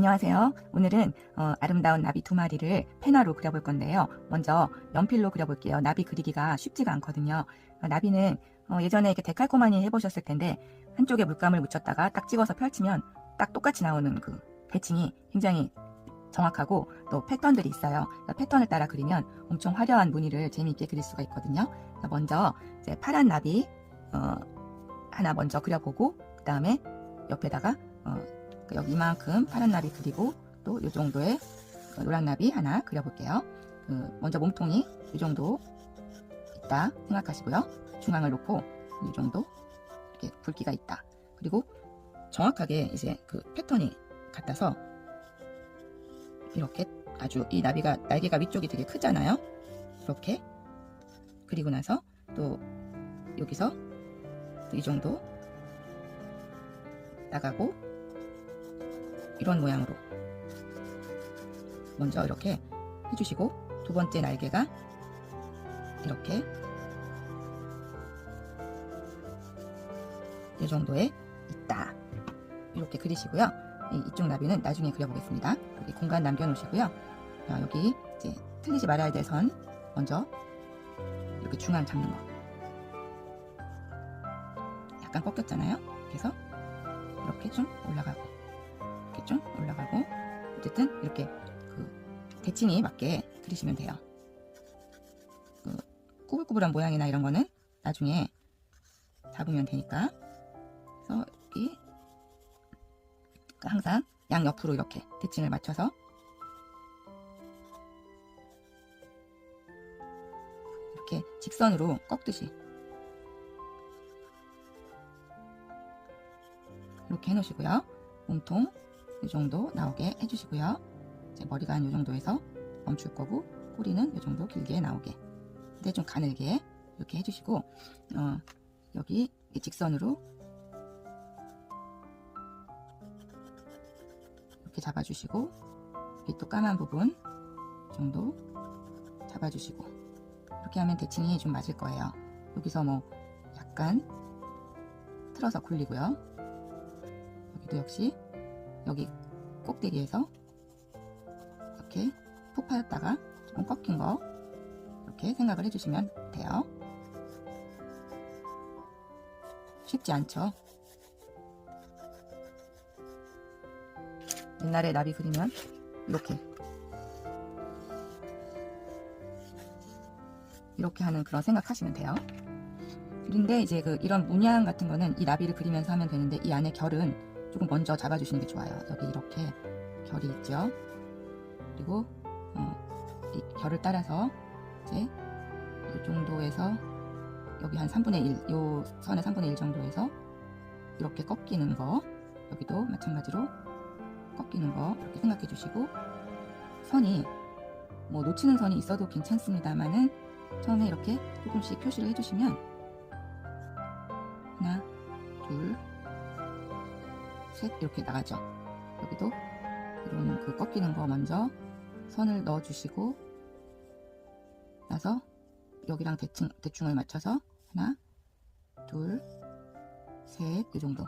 안녕하세요. 오늘은 아름다운 나비 두 마리를 펜화로 그려볼 건데요. 먼저 연필로 그려볼게요. 나비 그리기가 쉽지가 않거든요. 나비는 예전에 이렇게 데칼코마니 해보셨을 텐데 한쪽에 물감을 묻혔다가 딱 찍어서 펼치면 딱 똑같이 나오는 그 대칭이 굉장히 정확하고 또 패턴들이 있어요. 패턴을 따라 그리면 엄청 화려한 무늬를 재미있게 그릴 수가 있거든요. 먼저 이제 파란 나비 하나 먼저 그려보고 그 다음에 옆에다가 여기 이만큼 파란 나비 그리고 또 이 정도의 노란 나비 하나 그려볼게요. 먼저 몸통이 이 정도 있다 생각하시고요. 중앙을 놓고 이 정도 이렇게 굵기가 있다. 그리고 정확하게 이제 그 패턴이 같아서 이렇게 아주 이 나비가 날개가 위쪽이 되게 크잖아요. 이렇게 그리고 나서 또 여기서 또 이 정도 나가고 이런 모양으로 먼저 이렇게 해주시고 두 번째 날개가 이렇게 이 정도에 있다. 이렇게 그리시고요. 이쪽 나비는 나중에 그려보겠습니다. 여기 공간 남겨놓으시고요. 여기 이제 틀리지 말아야 될 선 먼저 이렇게 중앙 잡는 거. 약간 꺾였잖아요. 그래서 이렇게 좀 올라가고 이렇게 좀 올라가고 어쨌든 이렇게 그 대칭이 맞게 그리시면 돼요. 그 꾸불꾸불한 모양이나 이런 거는 나중에 잡으면 되니까. 그래서 여기 항상 양옆으로 이렇게 대칭을 맞춰서 이렇게 직선으로 꺾듯이 이렇게 해놓으시고요. 몸통 이 정도 나오게 해주시고요. 이제 머리가 한 이 정도에서 멈출 거고 꼬리는 이 정도 길게 나오게. 근데 좀 가늘게 이렇게 해주시고 여기 직선으로 이렇게 잡아주시고 여기 또 까만 부분 정도 잡아주시고 이렇게 하면 대칭이 좀 맞을 거예요. 여기서 뭐 약간 틀어서 굴리고요. 여기도 역시 여기 꼭대기에서 이렇게 푹 파였다가 조금 꺾인 거 이렇게 생각을 해주시면 돼요. 쉽지 않죠? 옛날에 나비 그리면 이렇게 하는 그런 생각하시면 돼요. 그런데 이제 이런 문양 같은 거는 이 나비를 그리면서 하면 되는데 이 안에 결은 조금 먼저 잡아주시는 게 좋아요. 여기 이렇게 결이 있죠. 그리고 이 결을 따라서 이제 이 정도에서 여기 한 3분의 1, 요 선의 3분의 1 정도에서 이렇게 꺾이는 거, 여기도 마찬가지로 꺾이는 거 이렇게 생각해 주시고, 선이 뭐 놓치는 선이 있어도 괜찮습니다만은 처음에 이렇게 조금씩 표시를 해주시면 하나, 둘, 셋 이렇게 나가죠. 여기도 이런 그 꺾이는 거 먼저 선을 넣어 주시고 나서 여기랑 대충을 맞춰서 하나, 둘, 셋 이 정도.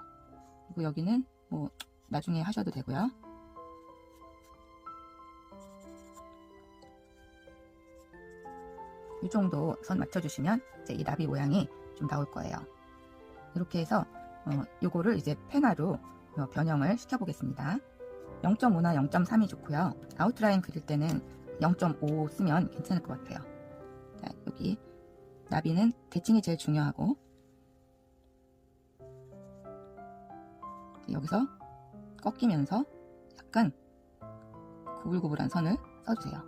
그리고 여기는 뭐 나중에 하셔도 되고요. 이 정도 선 맞춰주시면 이제 이 나비 모양이 좀 나올 거예요. 이렇게 해서 요거를 이제 펜화로 변형을 시켜보겠습니다. 0.5나 0.3이 좋고요. 아웃라인 그릴 때는 0.5 쓰면 괜찮을 것 같아요. 자, 여기 나비는 대칭이 제일 중요하고 여기서 꺾이면서 약간 구불구불한 선을 써주세요.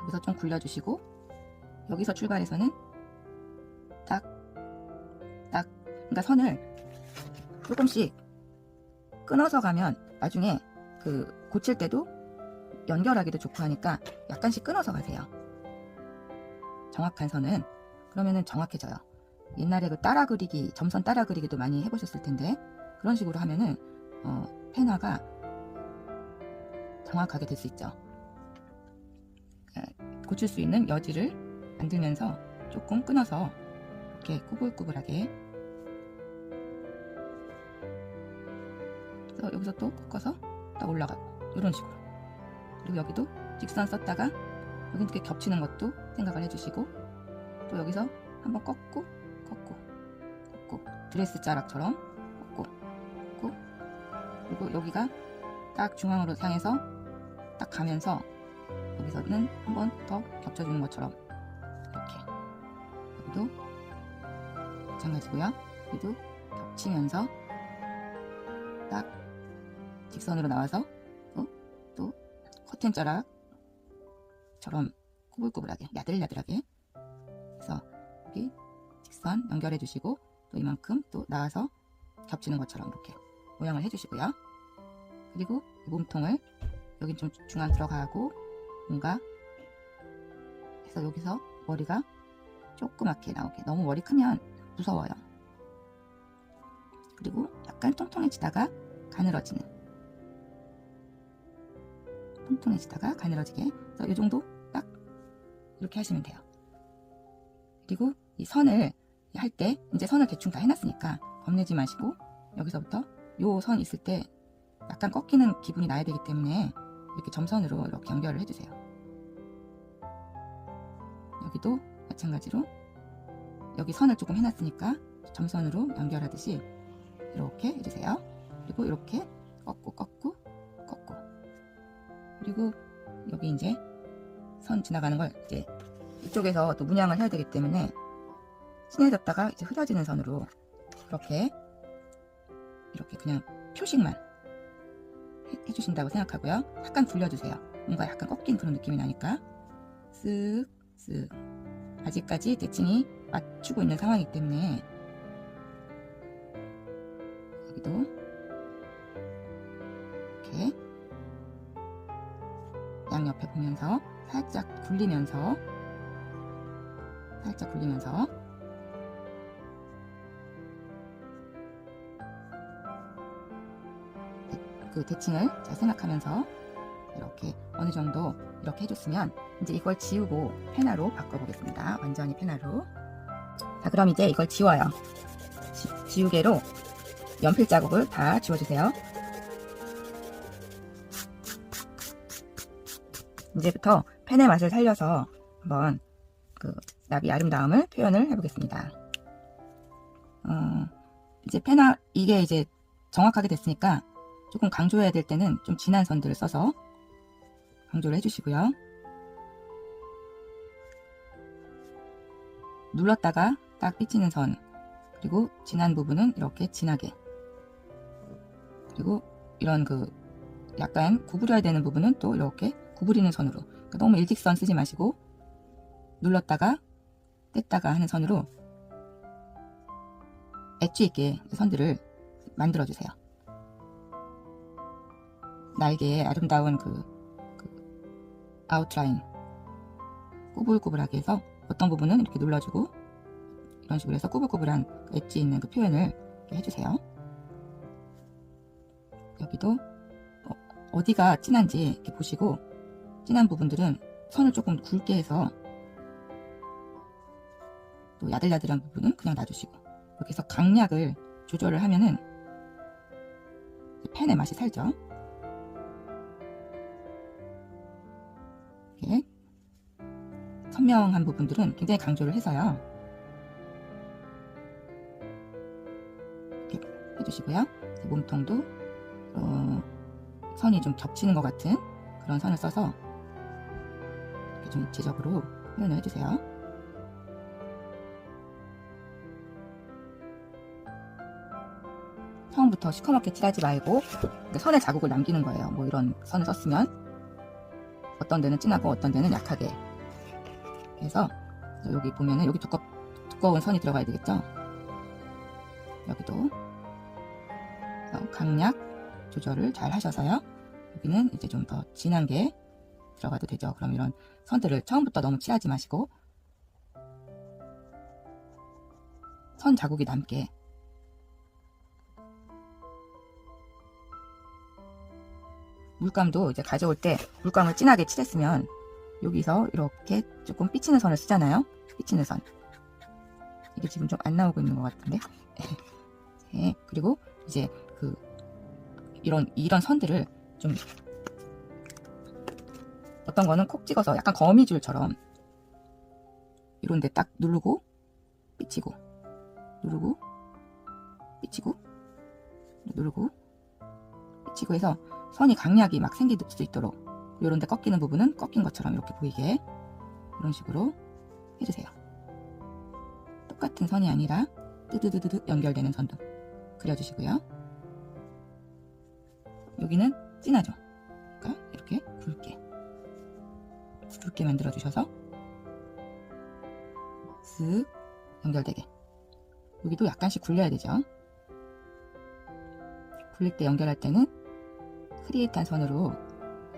여기서 좀 굴려주시고 여기서 출발해서는 딱 그러니까 선을 조금씩 끊어서 가면 나중에 고칠 때도 연결하기도 좋고 하니까 약간씩 끊어서 가세요. 정확한 선은 그러면은 정확해져요. 옛날에 따라 그리기, 점선 따라 그리기도 많이 해보셨을 텐데 그런 식으로 하면은 펜화가 정확하게 될 수 있죠. 고칠 수 있는 여지를 만들면서 조금 끊어서 이렇게 꾸불꾸불하게 그래서 여기서 또 꺾어서 딱 올라가고 이런 식으로. 그리고 여기도 직선 썼다가 여기 이렇게 겹치는 것도 생각을 해주시고, 또 여기서 한번 꺾고 드레스 자락처럼 꺾고, 그리고 여기가 딱 중앙으로 향해서 딱 가면서 여기서는 한번 더 겹쳐주는 것처럼 이렇게. 여기도 마찬가지고요. 여기도 겹치면서 딱 직선으로 나와서 또 커튼 자락처럼 꾸불꾸불하게 야들야들하게 해서 여기 직선 연결해 주시고, 또 이만큼 또 나와서 겹치는 것처럼 이렇게 모양을 해주시고요. 그리고 이 몸통을 여기 좀 중앙 들어가고 뭔가 해서 여기서 머리가 조그맣게 나오게. 너무 머리 크면 무서워요. 그리고 약간 통통해지다가 가늘어지게. 그래서 이 정도 딱 이렇게 하시면 돼요. 그리고 이 선을 할 때 이제 선을 대충 다 해놨으니까 겁내지 마시고, 여기서부터 요 선 있을 때 약간 꺾이는 기분이 나야 되기 때문에 이렇게 점선으로 이렇게 연결을 해주세요. 여기도 마찬가지로 여기 선을 조금 해놨으니까 점선으로 연결하듯이 이렇게 해주세요. 그리고 이렇게 꺾고 그리고 여기 이제 선 지나가는 걸 이제 이쪽에서 또 문양을 해야 되기 때문에 진해졌다가 이제 흐려지는 선으로 이렇게 그냥 표식만 해주신다고 생각하고요. 약간 굴려주세요. 뭔가 약간 꺾인 그런 느낌이 나니까 쓱 아직까지 대칭이 맞추고 있는 상황이기 때문에 여기도 이렇게 양옆에 보면서 살짝 굴리면서 그 대칭을 잘 생각하면서 이렇게 어느 정도 이렇게 해줬으면 이제 이걸 지우고 페나로 바꿔보겠습니다. 완전히 페나로. 자, 그럼 이제 이걸 지워요. 지우개로 연필 자국을 다 지워주세요. 이제부터 펜의 맛을 살려서 한번 그 나비 아름다움을 표현을 해보겠습니다. 이제 페나 이게 이제 정확하게 됐으니까 조금 강조해야 될 때는 좀 진한 선들을 써서 강조를 해주시고요. 눌렀다가 딱 삐치는 선, 그리고 진한 부분은 이렇게 진하게, 그리고 이런 그 약간 구부려야 되는 부분은 또 이렇게 구부리는 선으로. 그러니까 너무 일직선 쓰지 마시고 눌렀다가 뗐다가 하는 선으로 엣지 있게 선들을 만들어 주세요. 날개의 아름다운 그 아웃라인 꾸불꾸불하게 해서 어떤 부분은 이렇게 눌러주고 이런 식으로 해서 꾸불꾸불한 엣지 있는 그 표현을 이렇게 해주세요. 여기도 어디가 진한지 이렇게 보시고, 진한 부분들은 선을 조금 굵게 해서 또 야들야들한 부분은 그냥 놔주시고, 이렇게 해서 강약을 조절을 하면은 펜의 맛이 살죠. 이렇게 선명한 부분들은 굉장히 강조를 해서요. 이렇게 해주시고요. 몸통도 선이 좀 겹치는 것 같은 그런 선을 써서 이렇게 좀 입체적으로 표현을 해주세요. 처음부터 시커멓게 칠하지 말고 선에 자국을 남기는 거예요. 뭐 이런 선을 썼으면 어떤 데는 진하고 어떤 데는 약하게 해서, 여기 보면은 여기 두꺼운 선이 들어가야 되겠죠. 여기도 강약 조절을 잘 하셔서요. 여기는 이제 좀 더 진한 게 들어가도 되죠. 그럼 이런 선들을 처음부터 너무 칠하지 마시고 선 자국이 남게. 물감도 이제 가져올 때 물감을 진하게 칠했으면 여기서 이렇게 조금 삐치는 선을 쓰잖아요. 삐치는 선. 이게 지금 좀 안 나오고 있는 것 같은데. 네, 그리고 이제 그 이런 선들을 좀 어떤 거는 콕 찍어서 약간 거미줄처럼 이런 데 딱 누르고 삐치고 누르고 삐치고 누르고 삐치고 해서 선이 강약이 막 생길 수 있도록 이런 데 꺾이는 부분은 꺾인 것처럼 이렇게 보이게 이런 식으로 해주세요. 똑같은 선이 아니라 뜨드드드드 연결되는 선도 그려주시고요. 여기는 진하죠. 그러니까 이렇게 굵게 만들어 주셔서 쓱 연결되게. 여기도 약간씩 굴려야 되죠. 굴릴 때 연결할 때는 크리에이트한 선으로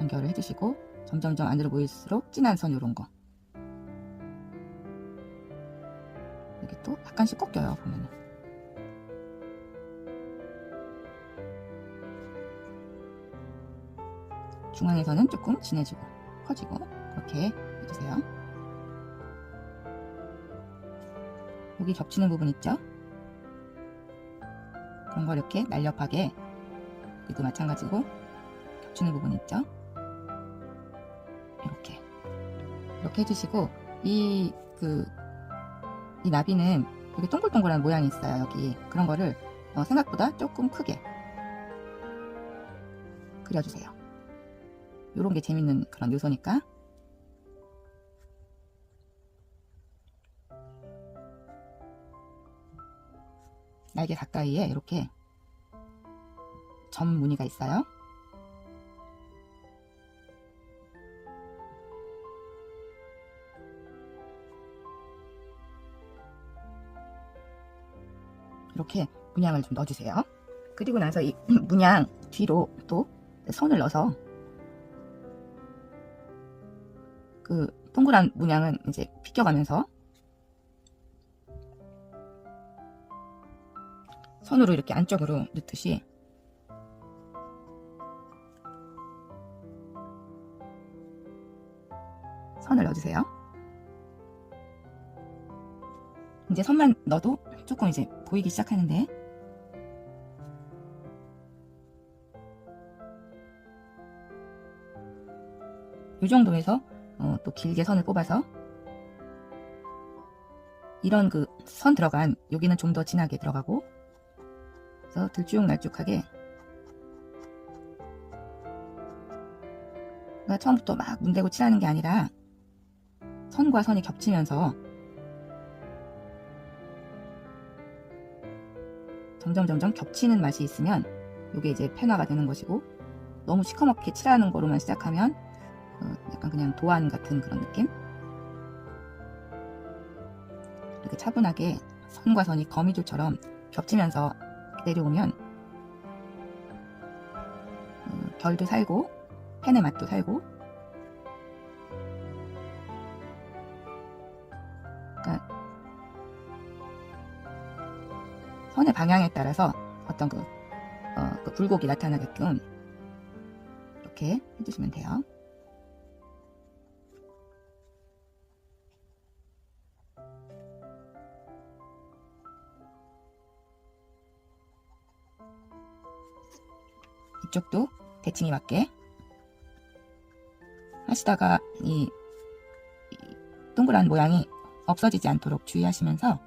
연결을 해주시고 점점점 안으로 모일수록 진한 선 이런 거. 여기 또 약간씩 꺾여요 보면은. 중앙에서는 조금 진해지고 커지고 그렇게 해주세요. 여기 겹치는 부분 있죠? 그런 걸 이렇게 날렵하게 여기도 마찬가지고 겹치는 부분 있죠? 이렇게 해주시고 이 나비는 여기 동글동글한 모양이 있어요. 여기 그런 거를 생각보다 조금 크게 그려주세요. 요런 게 재밌는 그런 요소니까. 날개 가까이에 이렇게 점 무늬가 있어요. 이렇게 문양을 좀 넣어주세요. 그리고 나서 이 문양 뒤로 또 선을 넣어서 그 동그란 문양은 이제 비껴가면서 선으로 이렇게 안쪽으로 넣듯이 선을 넣어주세요. 이제 선만 넣어도 조금 이제 보이기 시작하는데 이 정도에서 또 길게 선을 뽑아서 이런 그 선 들어간 여기는 좀 더 진하게 들어가고 그래서 들쭉날쭉하게 그러니까 처음부터 막 문대고 칠하는 게 아니라 선과 선이 겹치면서 점점 겹치는 맛이 있으면 이게 이제 펜화가 되는 것이고 너무 시커멓게 칠하는 거로만 시작하면 약간 그냥 도안 같은 그런 느낌? 이렇게 차분하게 선과 선이 거미줄처럼 겹치면서 내려오면 결도 살고 펜의 맛도 살고 그러니까 선의 방향에 따라서 어떤 그 굴곡이 나타나게끔 이렇게 해주시면 돼요. 이쪽도 대칭이 맞게 하시다가 이 동그란 모양이 없어지지 않도록 주의하시면서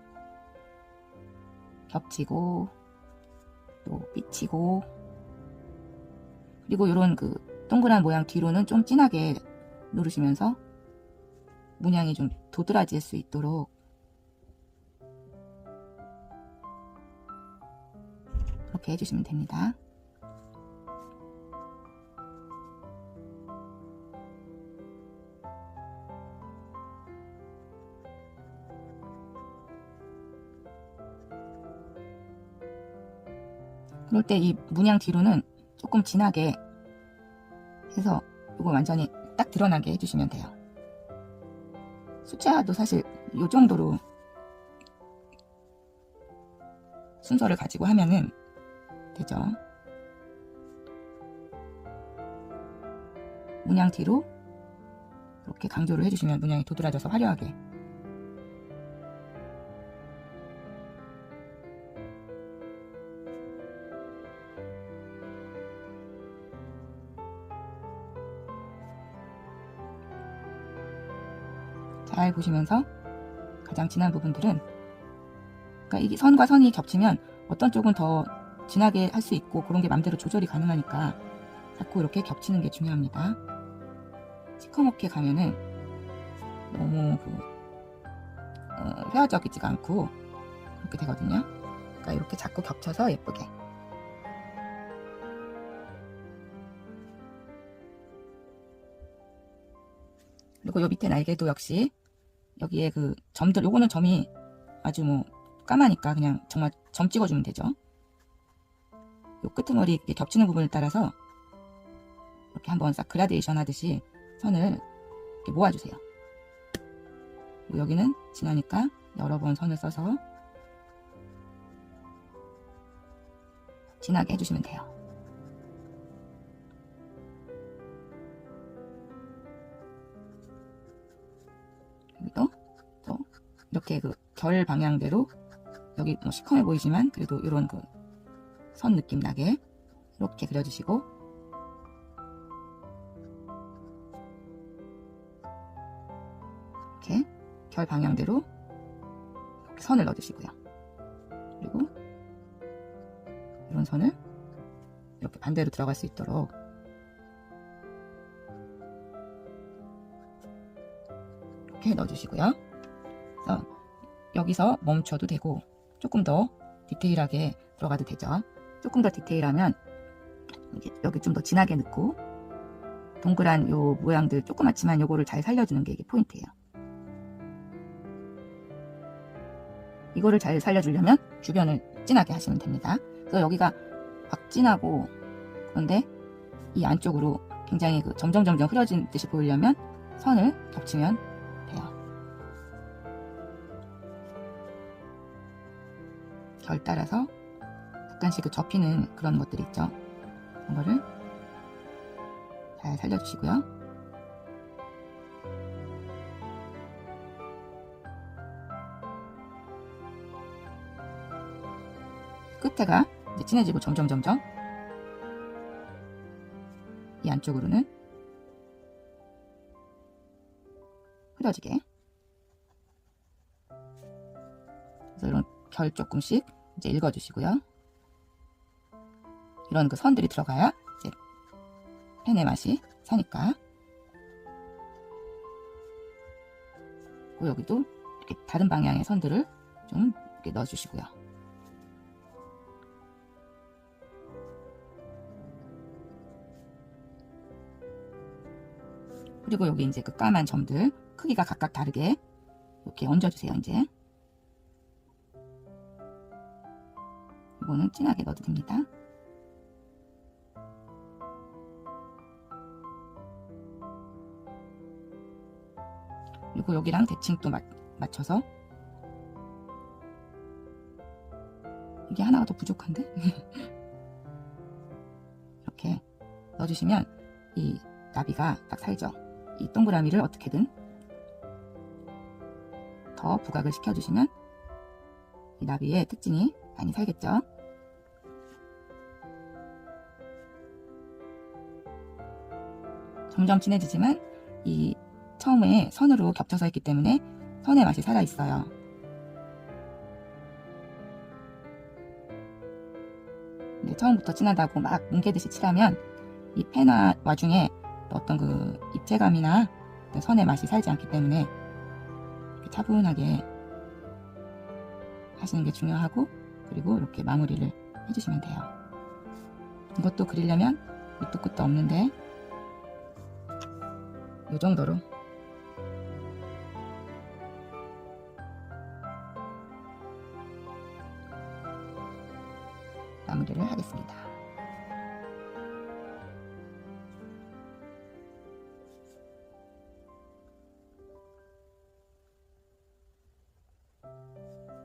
겹치고 또 삐치고 그리고 이런 그 동그란 모양 뒤로는 좀 진하게 누르시면서 문양이 좀 도드라질 수 있도록 그렇게 해주시면 됩니다. 그럴 때 이 문양 뒤로는 조금 진하게 해서 이거 완전히 딱 드러나게 해주시면 돼요. 수채화도 사실 이 정도로 순서를 가지고 하면은 되죠. 문양 뒤로 이렇게 강조를 해주시면 문양이 도드라져서 화려하게 잘 보시면서 가장 진한 부분들은, 그러니까 이 선과 선이 겹치면 어떤 쪽은 더 진하게 할 수 있고 그런 게 맘대로 조절이 가능하니까 자꾸 이렇게 겹치는 게 중요합니다. 시커멓게 가면은 너무 회화적이지가 않고 그렇게 되거든요. 그러니까 이렇게 자꾸 겹쳐서 예쁘게. 그리고 요 밑에 날개도 역시 여기에 그 점들, 요거는 점이 아주 뭐 까마니까 그냥 정말 점 찍어주면 되죠. 요 끄트머리 이렇게 겹치는 부분을 따라서 이렇게 한번 싹 그라데이션 하듯이 선을 이렇게 모아주세요. 여기는 진하니까 여러 번 선을 써서 진하게 해주시면 돼요. 여기도 또 이렇게 그 결 방향대로, 여기 뭐 시커매 보이지만 그래도 이런 그 선 느낌 나게 이렇게 그려주시고, 이렇게 결 방향대로 이렇게 선을 넣어주시고요. 그리고 이런 선을 이렇게 반대로 들어갈 수 있도록 이렇게 넣어주시고요. 그래서 여기서 멈춰도 되고 조금 더 디테일하게 들어가도 되죠. 조금 더 디테일하면 여기 좀 더 진하게 넣고 동그란 요 모양들 조그맣지만 요거를 잘 살려주는 게 이게 포인트예요. 이거를 잘 살려주려면 주변을 진하게 하시면 됩니다. 그래서 여기가 확 진하고 그런데 이 안쪽으로 굉장히 그 점점 흐려진 듯이 보이려면 선을 겹치면 돼요. 결 따라서 약간씩 그 접히는 그런 것들이 있죠. 그런 거를 잘 살려주시고요. 끝에가 이제 진해지고 점점 이 안쪽으로는 흐려지게. 그래서 이런 결 조금씩 이제 읽어주시고요. 이런 그 선들이 들어가야 이제 펜의 맛이 사니까. 그리고 여기도 이렇게 다른 방향의 선들을 좀 이렇게 넣어주시고요. 그리고 여기 이제 그 까만 점들 크기가 각각 다르게 이렇게 얹어주세요. 이제 이거는 진하게 넣어도 됩니다. 그리고 여기랑 대칭 또 맞춰서, 이게 하나가 더 부족한데? 이렇게 넣어주시면 이 나비가 딱 살죠. 이 동그라미를 어떻게든 더 부각을 시켜주시면 이 나비의 특징이 많이 살겠죠. 점점 진해지지만 이 처음에 선으로 겹쳐서 했기 때문에 선의 맛이 살아있어요. 근데 처음부터 진하다고 막 뭉개듯이 칠하면 이 펜화 와중에 어떤 그 입체감이나 선의 맛이 살지 않기 때문에 이렇게 차분하게 하시는 게 중요하고, 그리고 이렇게 마무리를 해주시면 돼요. 이것도 그리려면 밑도 끝도 없는데 이 정도로 마무리를 하겠습니다.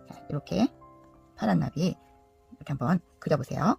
자, 이렇게 파란 나비 이렇게 한번 그려보세요.